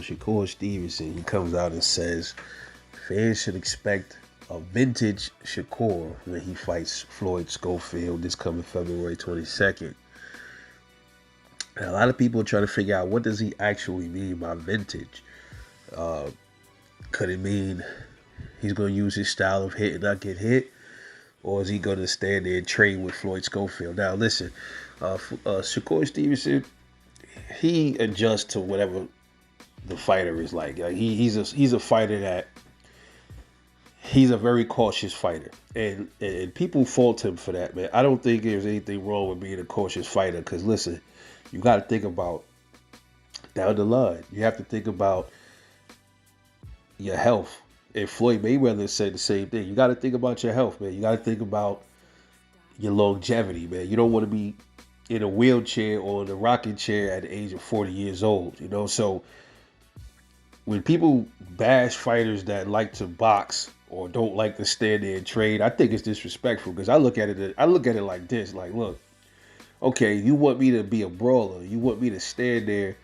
Shakur Stevenson, he comes out and says fans should expect a vintage Shakur when he fights Floyd Schofield this coming February 22nd. And a lot of people are trying to figure out what does he actually mean by vintage. Uh, could it mean he's going to use his style of hit and not get hit? Or is he going to stand there and train with Floyd Schofield? Now, listen, Shakur Stevenson, he adjusts to whatever the fighter is like. He's a fighter that he's a very cautious fighter, and people fault him for that, man. I don't think there's anything wrong with being a cautious fighter, because listen, you got to think about down the line. You have to think about your health. And Floyd Mayweather said the same thing. You got to think about your health, man. You got to think about your longevity, man. You don't want to be in a wheelchair or in a rocking chair at the age of 40 years old, you know? So when people bash fighters that like to box or don't like to stand there and trade, I think it's disrespectful, because I look at it like this, like, look, okay, you want me to be a brawler, you want me to stand there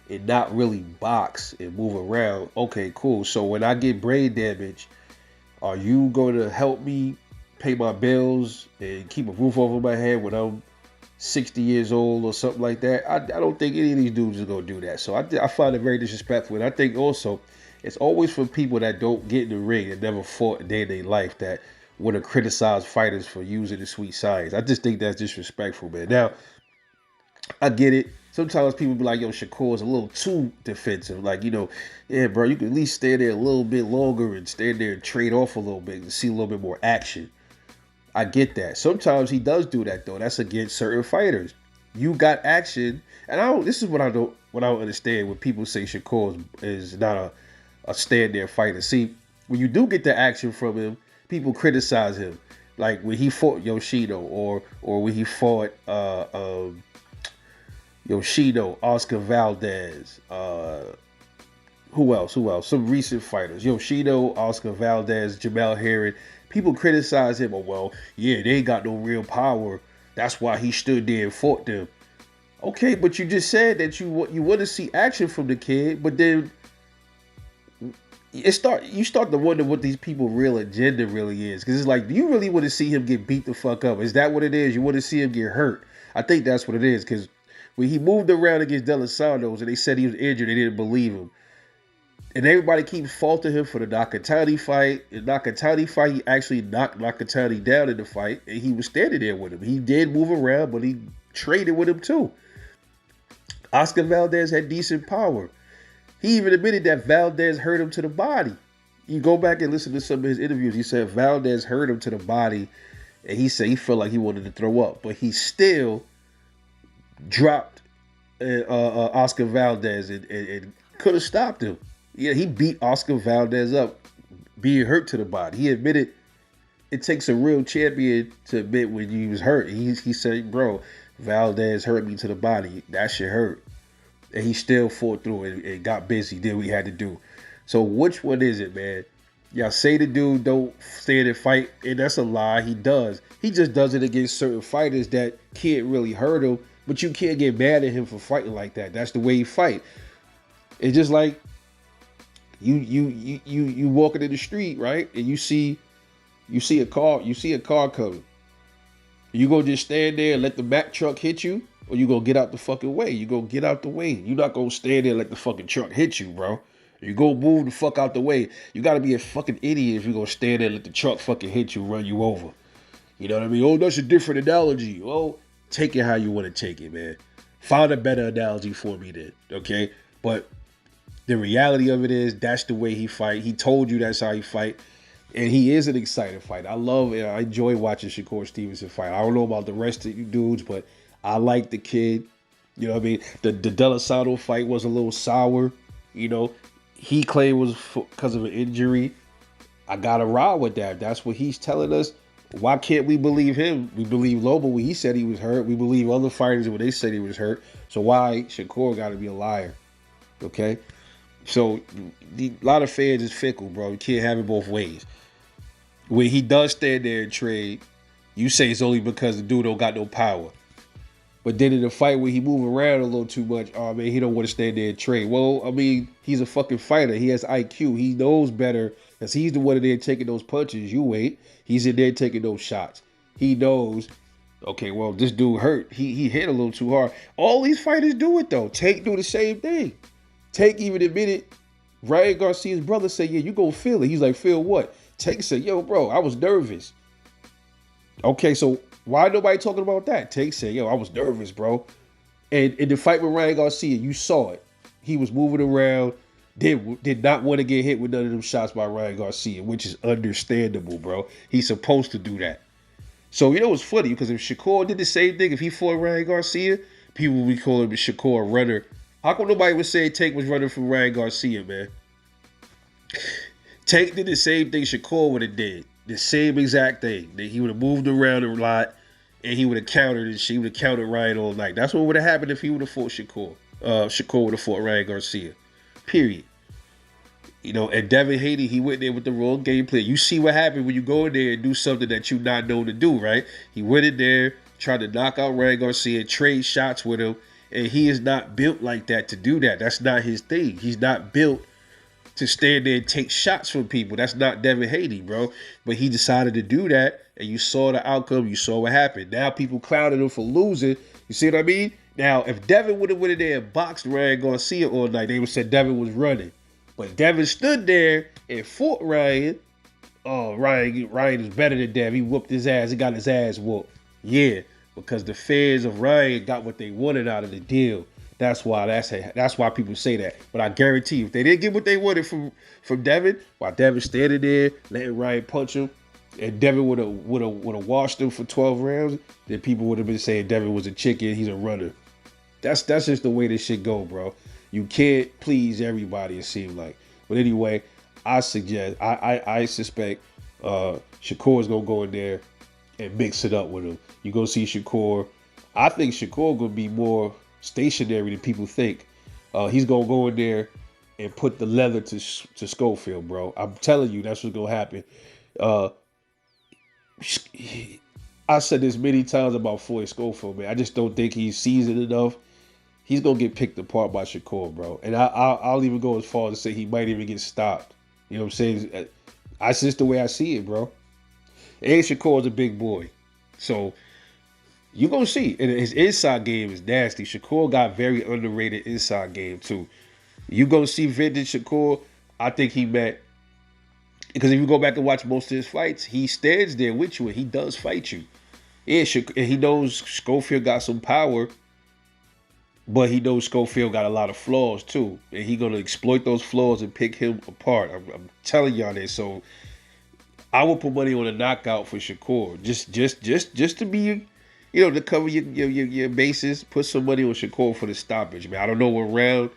and not really box and move around. Okay, cool. So when I get brain damage, are you going to help me pay my bills and keep a roof over my head when I'm 60 years old or something like that? I don't think any of these dudes is going to do that. So I find it very disrespectful. And I think also it's always for people that don't get in the ring and never fought a day in their life that want to criticize fighters for using the sweet science. I just think that's disrespectful, man. Now, I get it. Sometimes people be like, yo, Shakur is a little too defensive. Like, yeah, bro, you can at least stand there a little bit longer and stand there and trade off a little bit and see a little bit more action. I get that. Sometimes he does do that, though. That's against certain fighters. You got action. And this is what I don't understand when people say Shakur is not a stand there fighter. See, when you do get the action from him, people criticize him. Like when he fought Yoshino or when he fought Yoshino, Oscar Valdez, who else? Some recent fighters. Yoshino, Oscar Valdez, Jamel Herring. People criticize him. Oh, well, yeah, they ain't got no real power. That's why he stood there and fought them. Okay, but you just said that you want to see action from the kid, but then you start to wonder what these people's real agenda really is. Because it's like, do you really want to see him get beat the fuck up? Is that what it is? You want to see him get hurt? I think that's what it is, because when he moved around against De Los Santos and they said he was injured, they didn't believe him. And everybody keeps faulting him for the Nakatani fight. In Nakatani fight, he actually knocked Nakatani down in the fight, and he was standing there with him. He did move around, but he traded with him too. Oscar Valdez had decent power. He even admitted that Valdez hurt him to the body. You go back and listen to some of his interviews. He said Valdez hurt him to the body, and he said he felt like he wanted to throw up, but he still dropped Oscar Valdez and could have stopped him. Yeah, he beat Oscar Valdez up, being hurt to the body. He admitted it takes a real champion to admit when you was hurt. He said, bro, Valdez hurt me to the body. That shit hurt. And he still fought through it and got busy, did what he had to do. So which one is it, man? Y'all say the dude don't stand and fight, and that's a lie. He does. He just does it against certain fighters that can't really hurt him, but you can't get mad at him for fighting like that. That's the way he fight. It's just like you walking in the street, right? And you see a car coming. You gonna just stand there and let the Mack truck hit you? Or you gonna get out the fucking way? You gonna get out the way. You're not gonna stand there and let the fucking truck hit you, bro. You go move the fuck out the way. You gotta be a fucking idiot if you're gonna stand there and let the truck fucking hit you, run you over. You know what I mean? Oh, that's a different analogy. Well, take it how you want to take it, man. Find a better analogy for me then, okay? But the reality of it is that's the way he fight. He told you that's how he fight. And he is an exciting fight. I enjoy watching Shakur Stevenson fight. I don't know about the rest of you dudes, but I like the kid. You know what I mean? The De Los Santos fight was a little sour. You know, he claimed it was because of an injury. I got to ride with that. That's what he's telling us. Why can't we believe him? We believe Lobo when he said he was hurt. We believe other fighters when they said he was hurt. So why Shakur got to be a liar? Okay? So a lot of fans is fickle, bro. You can't have it both ways. When he does stand there and trade, you say it's only because the dude don't got no power. But then in the fight where he move around a little too much, oh man, he don't want to stand there and trade. Well, I mean, he's a fucking fighter. He has IQ. He knows better because he's the one in there taking those punches. You ain't. He's in there taking those shots. He knows, okay, well, this dude hurt. He hit a little too hard. All these fighters do it though. Tank do the same thing. Tank even admitted, Ryan Garcia's brother said, yeah, you gonna feel it. He's like, feel what? Tank said, yo, bro, I was nervous. Okay, so why nobody talking about that? Tank said, yo, I was nervous, bro. And in the fight with Ryan Garcia, you saw it. He was moving around, did not want to get hit with none of them shots by Ryan Garcia, which is understandable, bro. He's supposed to do that. So, you know what's funny? Because if Shakur did the same thing, if he fought Ryan Garcia, people would be calling him Shakur a runner. How come nobody would say Tank was running from Ryan Garcia, man? Tank did the same thing Shakur would have did. The same exact thing. That he would have moved around a lot and he would have countered and she would have countered Ryan all night. That's what would have happened if he would have fought Shakur. Shakur would have fought Ryan Garcia. Period. You know, and Devin Haney, he went there with the wrong game plan. You see what happened when you go in there and do something that you not known to do, right? He went in there, tried to knock out Ryan Garcia, trade shots with him, and he is not built like that to do that. That's not his thing. He's not built to stand there and take shots from people. That's not Devin Haney, bro. But he decided to do that, and you saw the outcome. You saw what happened. Now people clouded him for losing. You see what I mean? Now, if Devin would have went in there and boxed Ryan Garcia all night, they would have said Devin was running. But Devin stood there and fought Ryan. Oh, Ryan is better than Devin. He whooped his ass. He got his ass whooped. Yeah, because the fans of Ryan got what they wanted out of the deal. That's why people say that. But I guarantee you, if they didn't get what they wanted from Devin, while Devin standing there letting Ryan punch him, and Devin would have washed him for 12 rounds, then people would have been saying Devin was a chicken. He's a runner. That's just the way this shit go, bro. You can't please everybody, it seems like. But anyway, I suspect Shakur's gonna go in there and mix it up with him. You gonna see Shakur. I think Shakur gonna be more stationary than people think. He's gonna go in there and put the leather to Schofield, bro. I'm telling you, that's what's gonna happen. I said this many times about Floyd Schofield, man. I just don't think he's seasoned enough. He's gonna get picked apart by Shakur, bro. And I'll even go as far as to say he might even get stopped. You know what I'm saying? That's just the way I see it, bro. And Shakur's a big boy, so you gonna see. And his inside game is nasty. Shakur got very underrated inside game too. You gonna see vintage Shakur. I think he met, because if you go back and watch most of his fights, he stands there with you and he does fight you. Yeah, and he knows Schofield got some power. But he knows Schofield got a lot of flaws too, and he gonna exploit those flaws and pick him apart. I'm telling y'all this. So I will put money on a knockout for Shakur, just to be, to cover your bases. Put some money on Shakur for the stoppage, man. I don't know what round.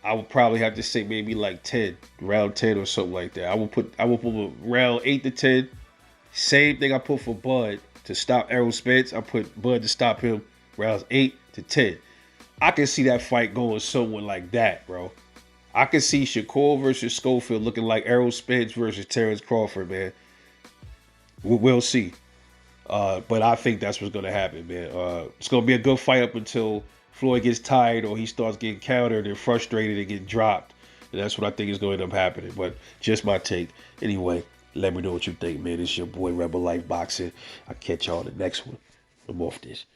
I would probably have to say maybe like 10, round 10 or something like that. I will put round 8 to 10. Same thing I put for Bud to stop Errol Spence. I put Bud to stop him rounds 8 to 10. I can see that fight going someone like that, bro. I can see Shakur versus Schofield looking like Errol Spence versus Terrence Crawford, man. We'll see. But I think that's what's going to happen, man. It's going to be a good fight up until Floyd gets tired or he starts getting countered and frustrated and get dropped. And that's what I think is going to end up happening. But just my take. Anyway, let me know what you think, man. It's your boy Rebel Life Boxing. I'll catch y'all in the next one. I'm off this.